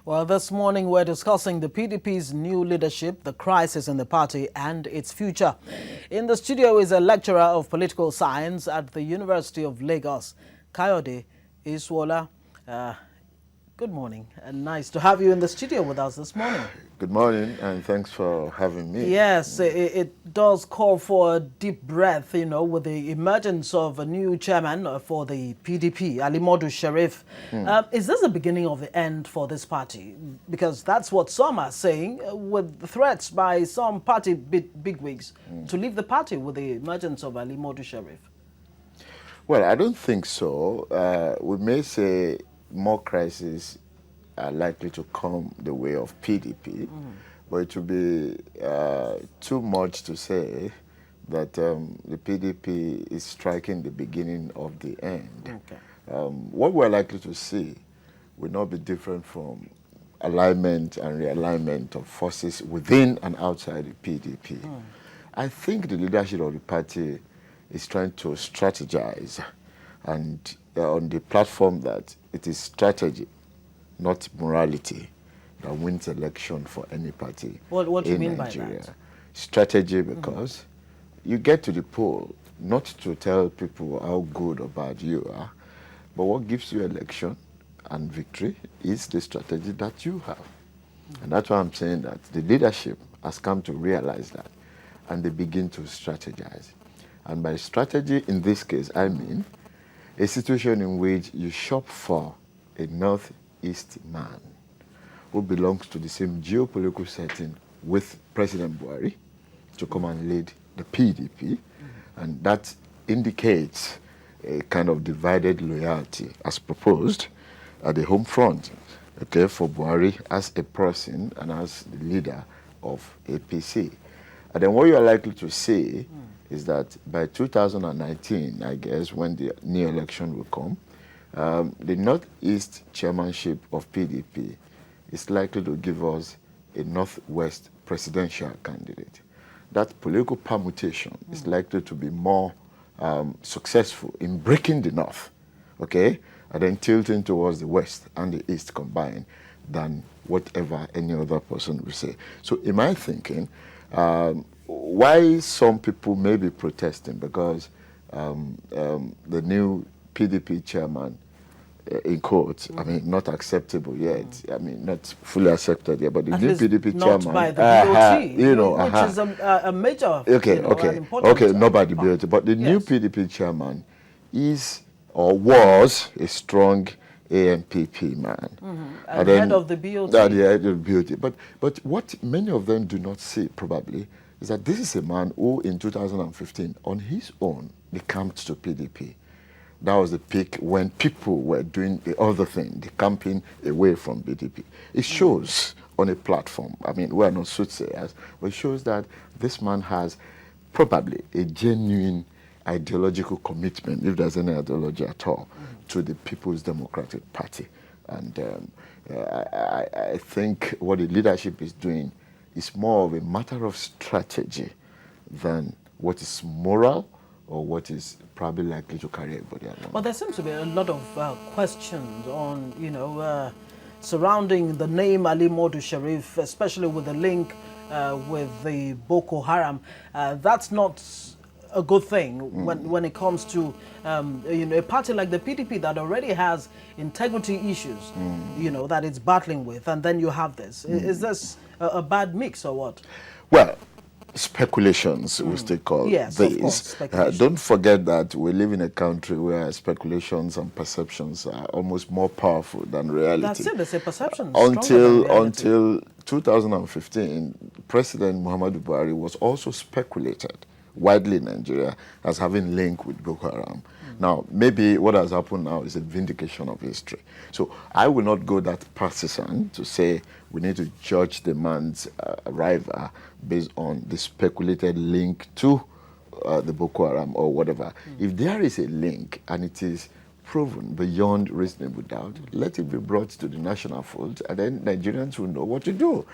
Well, this morning we're discussing the PDP's new leadership, the crisis in the party, and its future. In the studio is a lecturer of political science at the University of Lagos, Kayode Iswola. Good morning, and nice to have you in the studio with us this morning. Good morning, and thanks for having me. Yes, it does call for a deep breath, with the emergence of a new chairman for the PDP, Ali Modu Sheriff. Is this the beginning of the end for this party? Because that's what some are saying, with threats by some party bigwigs to leave the party with the emergence of Ali Modu Sheriff. Well, I don't think so. We may say more crises are likely to come the way of PDP, but it would be too much to say that the PDP is striking the beginning of the end. Okay. What we're likely to see will not be different from alignment and realignment of forces within and outside the PDP. I think the leadership of the party is trying to strategize, and on the platform that it is strategy, not morality, that wins election for any party. What do you in mean Nigeria. by that? Strategy, because you get to the poll not to tell people how good or bad you are, but what gives you election and victory is the strategy that you have. And that's why I'm saying that the leadership has come to realize that, and they begin to strategize. And by strategy, in this case, I mean a situation in which you shop for a northeast man who belongs to the same geopolitical setting with President Buhari to come and lead the PDP, and that indicates a kind of divided loyalty as proposed at the home front, okay, for Buhari as a person and as the leader of APC. And then what you are likely to see is that by 2019, I guess, when the new election will come, the Northeast chairmanship of PDP is likely to give us a Northwest presidential candidate. That political permutation is likely to be more successful in breaking the North, okay, and then tilting towards the West and the East combined than whatever any other person will say. So in my thinking, why some people may be protesting because the new PDP chairman, in quotes, I mean, not acceptable yet. I mean, not fully accepted yet, but the new PDP not chairman, by the BOT, which is a major, an important, okay, not by the BOT, but the new PDP chairman is or was a strong AMPP man. And head of the BOT. The head of the BOT. But what many of them do not see, probably, is that this is a man who, in 2015, on his own, decamped to PDP. That was the peak when people were doing the other thing, the camping away from PDP. It shows on a platform, I mean, we're not soothsayers, but it shows that this man has probably a genuine ideological commitment, if there's any ideology at all, to the People's Democratic Party. And I think what the leadership is doing is more of a matter of strategy than what is moral or what is probably likely to carry everybody along. Well, there seems to be a lot of questions on, surrounding the name Ali Modu Sheriff, especially with the link with the Boko Haram. That's not a good thing when it comes to a party like the PDP that already has integrity issues, that it's battling with, and then you have this. Is this a bad mix or what? Well, speculations, we still call yes, these. of course, speculation. Don't forget that we live in a country where speculations and perceptions are almost more powerful than reality. That's it, they say perceptions. Until 2015, President Muhammadu Buhari was also speculated widely in Nigeria as having link with Boko Haram. Now, maybe what has happened now is a vindication of history. So I will not go that partisan to say we need to judge the man's arrival based on the speculated link to the Boko Haram or whatever. If there is a link and it is proven beyond reasonable doubt, let it be brought to the national fold, and then Nigerians will know what to do.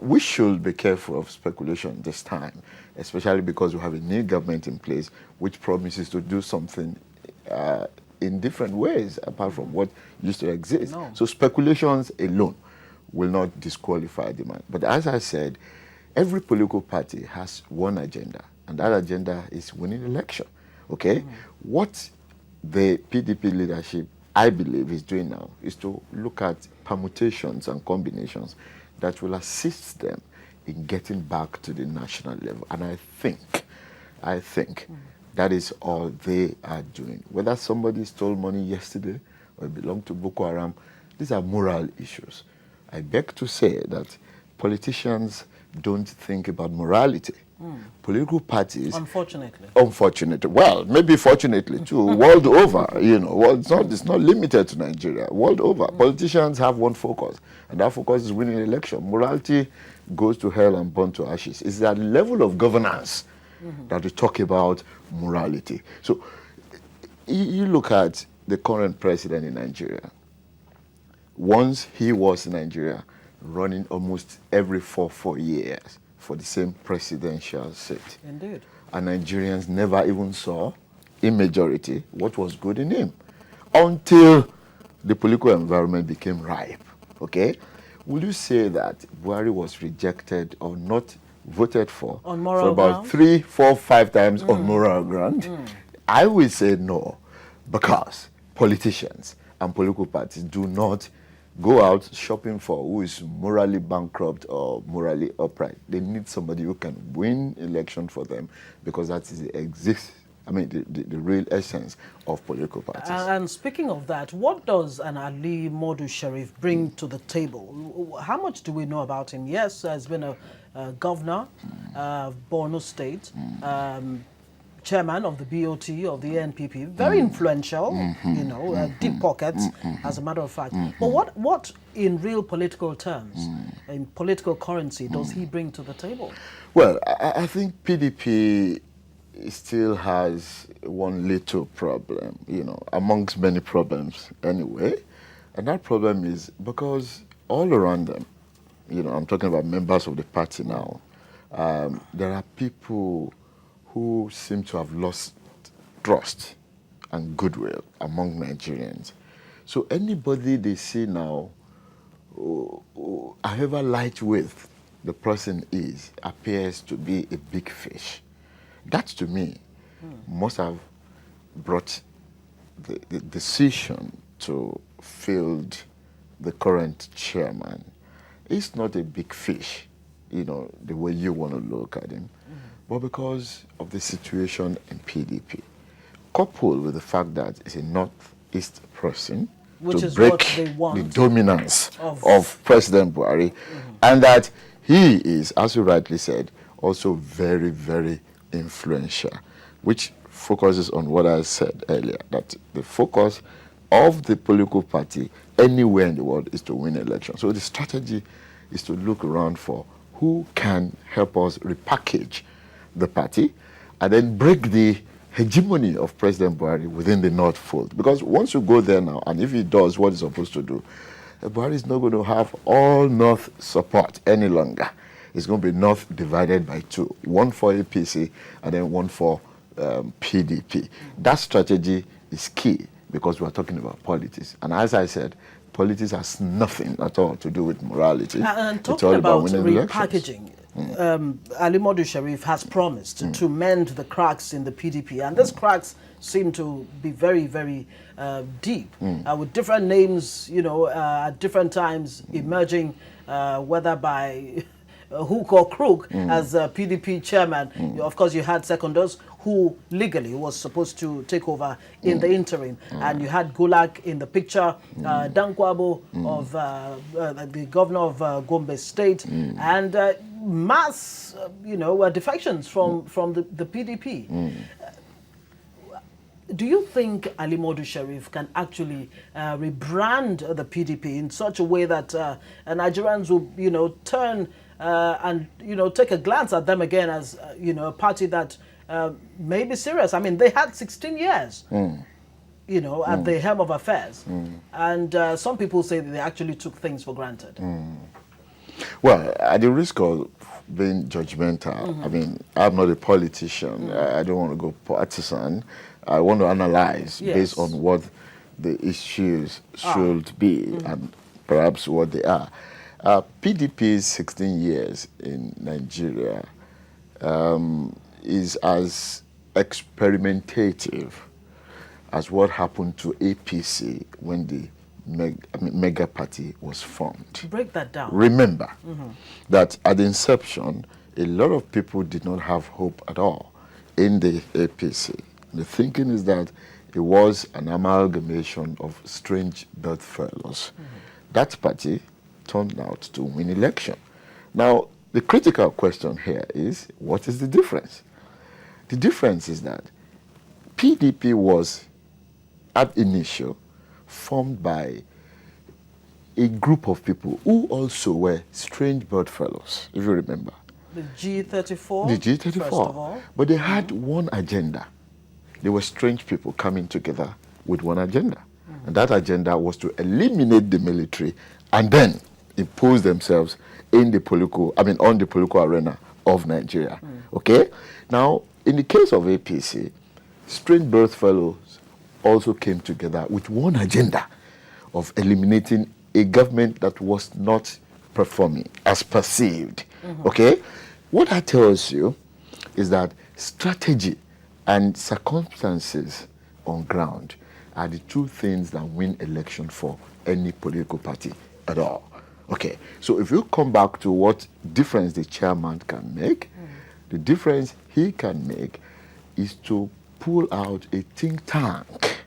We should be careful of speculation this time, especially because we have a new government in place which promises to do something in different ways apart from what used to exist. No. So speculations alone will not disqualify the man. But as I said, every political party has one agenda, and that agenda is winning election. Okay? What the PDP leadership, I believe, is doing now is to look at permutations and combinations that will assist them in getting back to the national level. And I think that is all they are doing. Whether somebody stole money yesterday or belonged to Boko Haram, these are moral issues. I beg to say that politicians don't think about morality. Political parties, unfortunately, well, maybe fortunately too, world over, you know, well, it's not limited to Nigeria. World over, politicians have one focus, and that focus is winning election. Morality goes to hell and burn to ashes. It's that level of governance that we talk about morality. So you look at the current president in Nigeria. Once he was in Nigeria, running almost every 4 years for the same presidential seat. Indeed. And Nigerians never even saw, in majority, what was good in him until the political environment became ripe. Okay? Will you say that Buhari was rejected or not voted for about ground? 3, 4, 5 times on moral ground? I will say no, because politicians and political parties do not go out shopping for who is morally bankrupt or morally upright. They need somebody who can win election for them, because that is the real essence of political parties. And speaking of that, what does an Ali Modu Sheriff bring to the table? How much do we know about him? Yes, has been a governor of Borno State, chairman of the BOT of the NPP, very influential, you know, deep pockets, as a matter of fact. But what in real political terms, in political currency, does he bring to the table? Well, I think PDP still has one little problem, you know, amongst many problems anyway. And that problem is because all around them, you know, I'm talking about members of the party now, there are people who seem to have lost trust and goodwill among Nigerians. So anybody they see now, however lightweight the person is, appears to be a big fish. That, to me, must have brought the decision to field the current chairman. He's not a big fish, you know, the way you want to look at him, but because of the situation in PDP, coupled with the fact that it's a northeast person, which to is break what they want the dominance of President Buhari, and that he is, as you rightly said, also very, very influential, which focuses on what I said earlier, that the focus of the political party anywhere in the world is to win elections. So the strategy is to look around for who can help us repackage the party and then break the hegemony of President Buhari within the North fold. Because once you go there now, and if he does what he's supposed to do, Buhari is not going to have all North support any longer. It's going to be North divided by two, one for APC and then one for PDP. That strategy is key because we're talking about politics. And as I said, politics has nothing at all to do with morality. And talking about repackaging, Ali Modu Sheriff has promised to mend the cracks in the PDP, and these cracks seem to be very, very deep, with different names, you know, at different times emerging, whether by hook or crook, as PDP chairman. Of course, you had seconders who legally was supposed to take over in the interim, and you had Gulak in the picture, Dankwabo of the governor of Gombe State, and mass, you know, defections from the PDP. Do you think Ali Modu Sheriff can actually rebrand the PDP in such a way that Nigerians will, you know, turn and, you know, take a glance at them again as, you know, a party that may be serious? I mean, they had 16 years, you know, at the helm of affairs. And some people say that they actually took things for granted. Well, at the risk of being judgmental, I mean, I'm not a politician. I don't want to go partisan. I want to analyze based on what the issues should be and perhaps what they are. PDP's 16 years in Nigeria is as experimentative as what happened to APC when the mega party was formed. Break that down. Remember that at the inception, a lot of people did not have hope at all in the APC. The thinking is that it was an amalgamation of strange bedfellows. That party turned out to win election. Now, the critical question here is, what is the difference? The difference is that PDP was, at initial, formed by a group of people who also were strange bedfellows, if you remember. The G34? The G34. First of all. But they had one agenda. They were strange people coming together with one agenda. And that agenda was to eliminate the military and then impose themselves in the political, on the political arena of Nigeria. Okay? Now, in the case of APC, strange bedfellows also came together with one agenda of eliminating a government that was not performing as perceived. Okay? What that tells you is that strategy and circumstances on ground are the two things that win election for any political party at all. Okay, so if you come back to what difference the chairman can make, the difference he can make is to pull out a think tank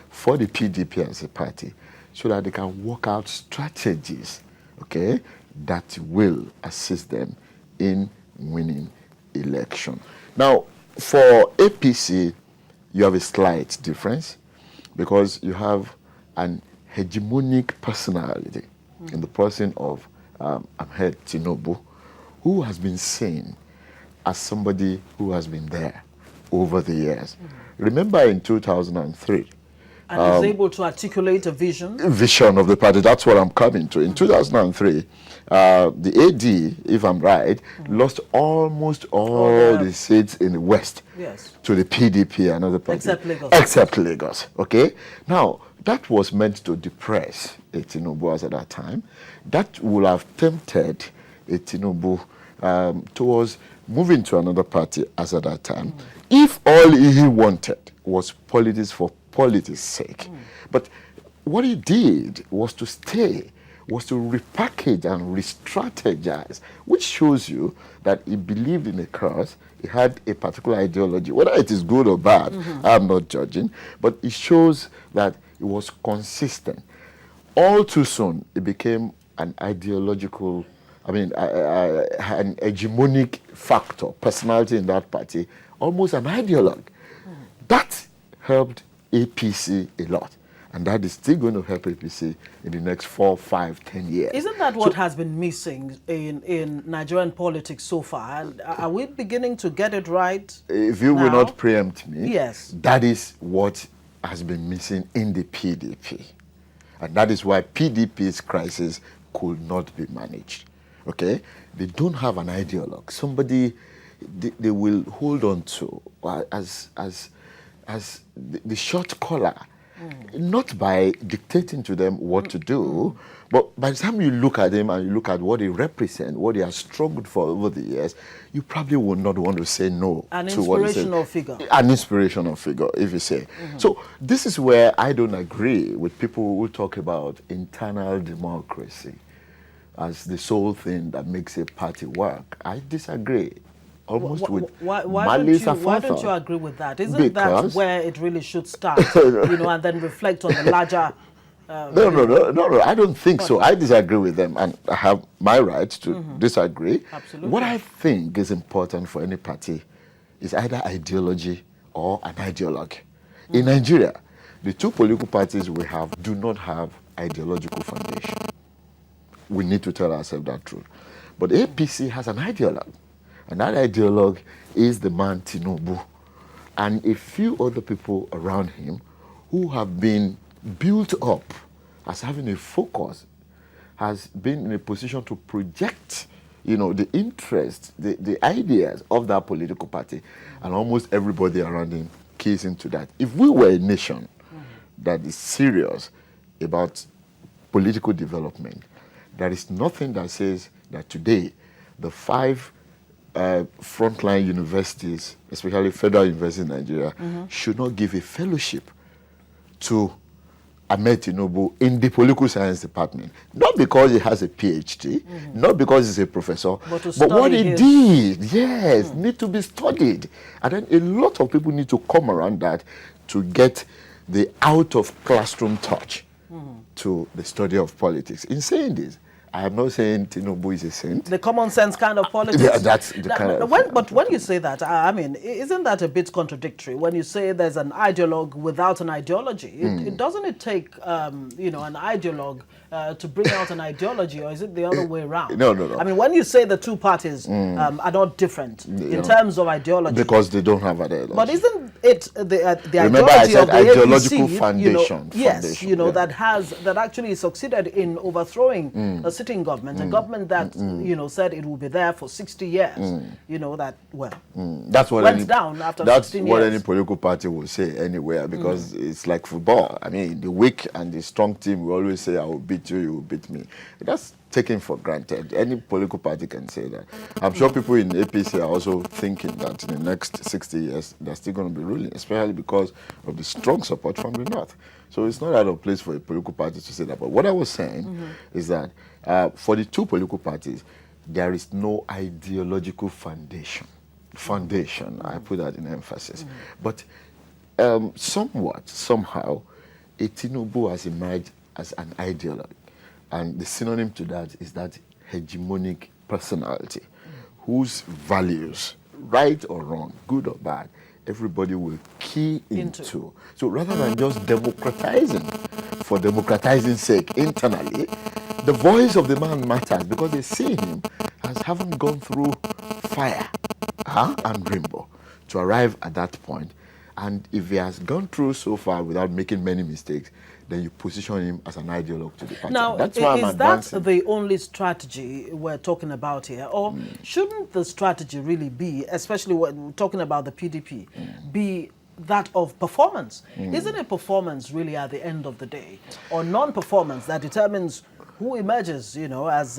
for the PDP as a party so that they can work out strategies, okay, that will assist them in winning election. Now, for APC, you have a slight difference because you have an hegemonic personality in the person of Ahmed Tinubu, who has been seen as somebody who has been there over the years. Remember in 2003, and is able to articulate a vision. Vision of the party. That's what I'm coming to. In 2003, the AD, if I'm right, lost almost all the seats in the West to the PDP, another party. Except Lagos. Except Lagos. Okay? Now, that was meant to depress Tinubu at that time. That would have tempted Tinubu towards moving to another party as at that time, if all he wanted was politics for politics' sake. But what he did was to stay, was to repackage and re-strategize, which shows you that he believed in a cause, he had a particular ideology. Whether it is good or bad, I'm not judging, but it shows that he was consistent. All too soon, it became an ideological, an hegemonic factor, personality in that party, almost an ideologue. That helped APC a lot. And that is still going to help APC in the next 4, 5, 10 years. Isn't that what has been missing in Nigerian politics so far? Are we beginning to get it right? If you will not preempt me, yes, that is what has been missing in the PDP. And that is why PDP's crisis could not be managed. Okay? They don't have an ideologue. Somebody they will hold on to as the short collar. Not by dictating to them what to do, but by the time you look at them and you look at what they represent, what they have struggled for over the years, you probably would not want to say no to what they say. An inspirational figure. An inspirational figure, if you say. So this is where I don't agree with people who talk about internal democracy as the sole thing that makes a party work. I disagree. Almost with why don't you agree with that? Isn't that where it really should start, and then reflect on the larger... No, I don't think so. I disagree with them, and I have my right to disagree. Absolutely. What I think is important for any party is either ideology or an ideologue. In Nigeria, the two political parties we have do not have ideological foundation. We need to tell ourselves that truth. But APC has an ideologue. And that ideologue is the man Tinubu and a few other people around him who have been built up as having a focus, has been in a position to project, the interests, the ideas of that political party, and almost everybody around him keys into that. If we were a nation that is serious about political development, There is nothing that says that today the 5 frontline universities, especially federal universities in Nigeria, should not give a fellowship to Ahmed Tinubu in the political science department. Not because he has a PhD, not because he's a professor, but what he did, yes, need to be studied. And then a lot of people need to come around that to get the out of classroom touch to the study of politics. In saying this, I am not saying Tinubu is a saint. The common sense kind of politics. Yeah, that's the kind of... But when you say that, I mean, isn't that a bit contradictory? When you say there's an ideologue without an ideology, it doesn't it take, you know, an ideologue to bring out an ideology, or is it the other way around? No. I mean, when you say the two parties are not different in terms of ideology. Because they don't have ideology. But isn't it the Remember, I ideology said of the ideological APC, foundation. Yes, you know, that actually succeeded in overthrowing a sitting government, a government that, you know, said it will be there for 60 years, you know, that, well, that's what went down after 16 years. That's what any political party will say anywhere, because it's like football. I mean, the weak and the strong team will always say, I will beat you, you will beat me. That's taken for granted. Any political party can say that. I'm sure people in APC are also thinking that in the next 60 years, they're still going to be ruling, especially because of the strong support from the North. So it's not out of place for a political party to say that. But what I was saying is that for the two political parties, there is no ideological foundation. I put that in emphasis. But somewhat, somehow, a Tinubu has emerged as an ideologue. And the synonym to that is that hegemonic personality, whose values, right or wrong, good or bad, everybody will key into. So rather than just democratizing for democratizing's sake internally, the voice of the man matters, because they see him as having gone through fire and rainbow to arrive at that point. And if he has gone through so far without making many mistakes, then you position him as an ideologue to the party. Now, that's why is that the only strategy we're talking about here? Or shouldn't the strategy really be, especially when we're talking about the PDP, be that of performance? Isn't it performance really at the end of the day, or non-performance, that determines who emerges, you know, as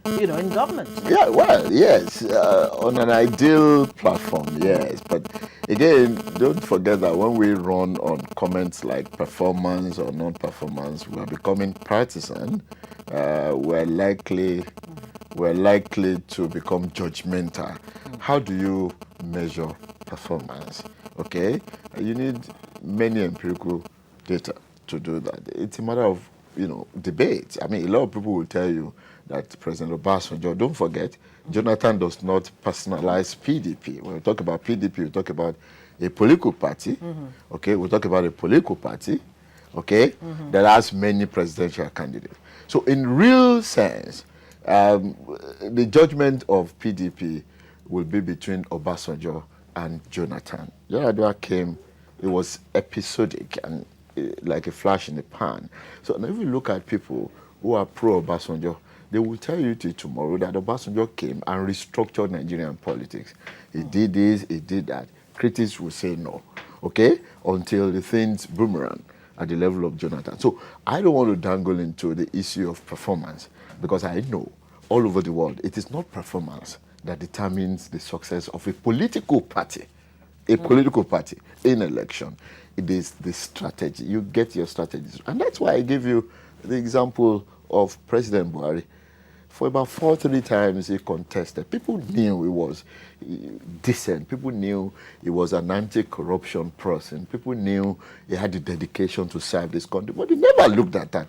you know, in government? Yeah, well, yes, on an ideal platform, yes. But again, don't forget that when we run on comments like performance or non-performance, we're becoming partisan. We're likely to become judgmental. How do you measure performance? Okay, you need many empirical data to do that. It's a matter of, you know, debate. I mean, a lot of people will tell you that President Obasanjo, don't forget, Jonathan does not personalize PDP. When we talk about PDP, we talk about a political party, okay? We talk about a political party, okay, that has many presidential candidates. So in real sense, the judgment of PDP will be between Obasanjo and Jonathan. Yar'Adua came, it was episodic and like a flash in the pan. So now if you look at people who are pro-Obasanjo, they will tell you till tomorrow that Obasanjo came and restructured Nigerian politics. He did this, he did that. Critics will say no, okay? Until the things boomerang at the level of Jonathan. So I don't want to dangle into the issue of performance, because I know all over the world, it is not performance that determines the success of a political party. A political party in election. It is the strategy. You get your strategies. And that's why I give you the example of President Buhari. For about 4-3 times he contested. People knew he was decent. People knew he was an anti-corruption person. People knew he had the dedication to serve this country. But he never looked at that.